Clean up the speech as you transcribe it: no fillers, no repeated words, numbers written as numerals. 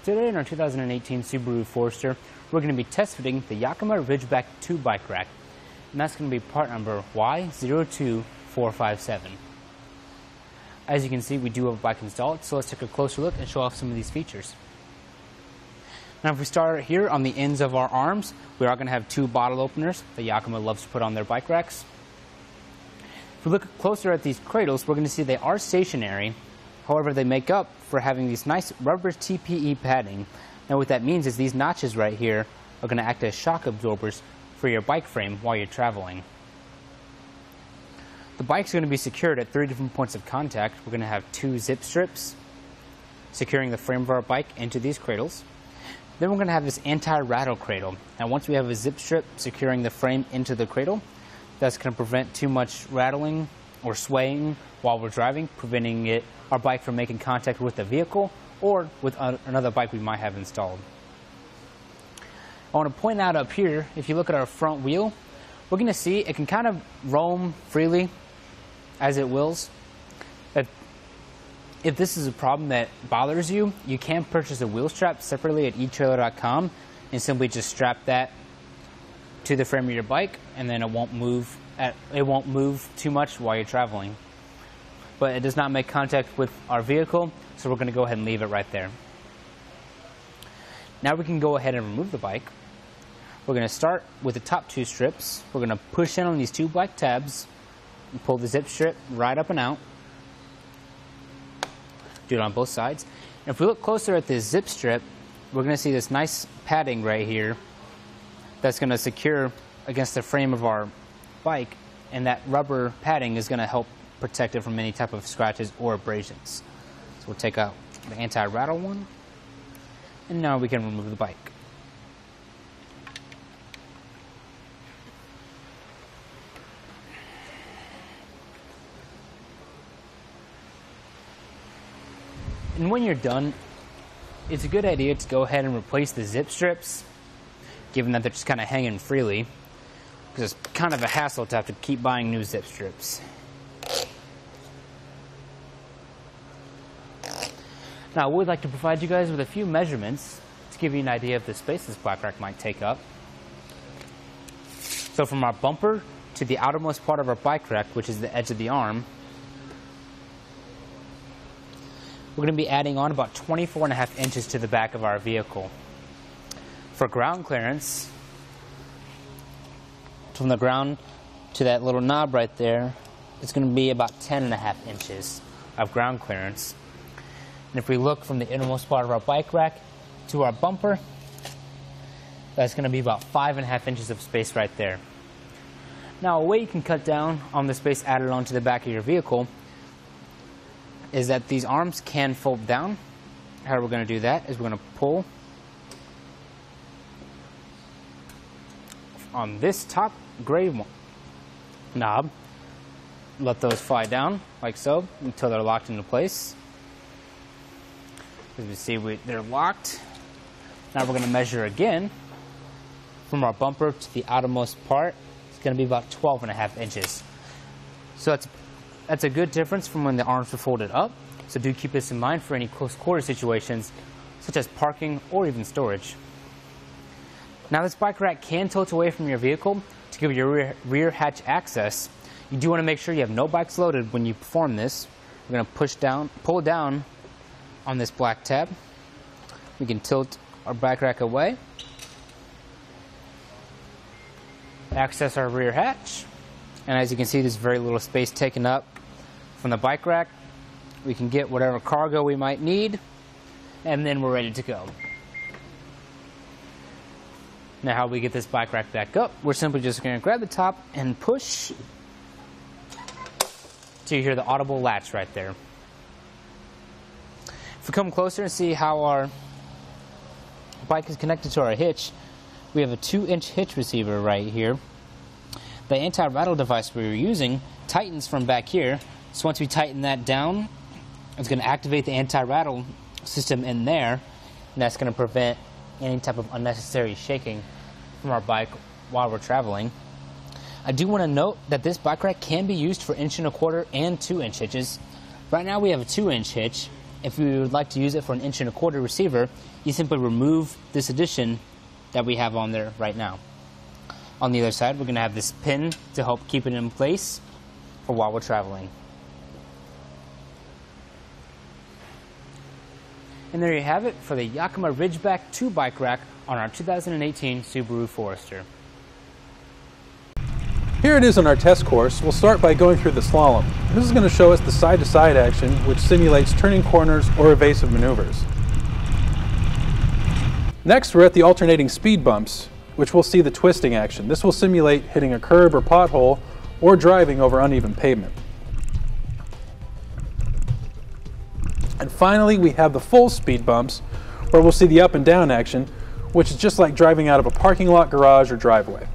Today in our 2018 Subaru Forester, we're going to be test fitting the Yakima Ridgeback 2 bike rack, and that's going to be part number Y02457. As you can see, we do have a bike installed, so let's take a closer look and show off some of these features. Now if we start here on the ends of our arms, we are going to have two bottle openers that Yakima loves to put on their bike racks. If we look closer at these cradles, we're going to see they are stationary. However, they make up for having these nice rubber TPE padding. And what that means is these notches right here are going to act as shock absorbers for your bike frame while you're traveling. The bike's going to be secured at 3 different points of contact. We're going to have 2 zip strips securing the frame of our bike into these cradles. Then we're going to have this anti-rattle cradle. Now once we have a zip strip securing the frame into the cradle, that's going to prevent too much rattling or swaying while we're driving, preventing our bike from making contact with the vehicle or with another bike we might have installed. I want to point out up here, if you look at our front wheel, we're going to see it can kind of roam freely as it wills. If this is a problem that bothers you, you can purchase a wheel strap separately at etrailer.com and simply just strap that to the frame of your bike, and then it won't move too much while you're traveling. But it does not make contact with our vehicle, so we're going to go ahead and leave it right there. Now we can go ahead and remove the bike. We're going to start with the top 2 strips. We're going to push in on these 2 black tabs and pull the zip strip right up and out. Do it on both sides. And if we look closer at this zip strip, we're going to see this nice padding right here that's going to secure against the frame of our bike, and that rubber padding is going to help protect it from any type of scratches or abrasions. So we'll take out the anti-rattle one, and now we can remove the bike. And when you're done, it's a good idea to go ahead and replace the zip strips, given that they're just kind of hanging freely, because it's kind of a hassle to have to keep buying new zip strips. Now, I would like to provide you guys with a few measurements to give you an idea of the space this bike rack might take up. So from our bumper to the outermost part of our bike rack, which is the edge of the arm, we're going to be adding on about 24.5 inches to the back of our vehicle. For ground clearance, from the ground to that little knob right there, it's going to be about 10.5 inches of ground clearance. And if we look from the innermost part of our bike rack to our bumper, that's going to be about 5.5 inches of space right there. Now, a way you can cut down on the space added onto the back of your vehicle is that these arms can fold down. How we're going to do that is we're going to pull on this top gray knob, let those fly down like so until they're locked into place. As you see, they're locked. Now we're going to measure again from our bumper to the outermost part. It's going to be about 12.5 inches. So that's a good difference from when the arms were folded up. So do keep this in mind for any close quarter situations, such as parking or even storage. Now this bike rack can tilt away from your vehicle to give your rear hatch access. You do want to make sure you have no bikes loaded when you perform this. We're going to pull down on this black tab. We can tilt our bike rack away, access our rear hatch, and as you can see, there's very little space taken up from the bike rack. We can get whatever cargo we might need, and then we're ready to go. Now how we get this bike rack back up, we're simply just going to grab the top and push till you hear the audible latch right there. If we come closer and see how our bike is connected to our hitch, we have a 2-inch hitch receiver right here. The anti-rattle device we were using tightens from back here, so once we tighten that down, it's going to activate the anti-rattle system in there, and that's going to prevent any type of unnecessary shaking from our bike while we're traveling. I do want to note that this bike rack can be used for 1.25 and 2-inch hitches. Right now we have a 2-inch hitch, If you would like to use it for an 1.25" receiver, you simply remove this addition that we have on there right now. On the other side, we're going to have this pin to help keep it in place for while we're traveling. And there you have it for the Yakima Ridgeback 2 bike rack on our 2018 Subaru Forester. Here it is on our test course. We'll start by going through the slalom. This is going to show us the side-to-side action, which simulates turning corners or evasive maneuvers. Next, we're at the alternating speed bumps, which we'll see the twisting action. This will simulate hitting a curb or pothole or driving over uneven pavement. And finally, we have the full speed bumps, where we'll see the up and down action, which is just like driving out of a parking lot, garage, or driveway.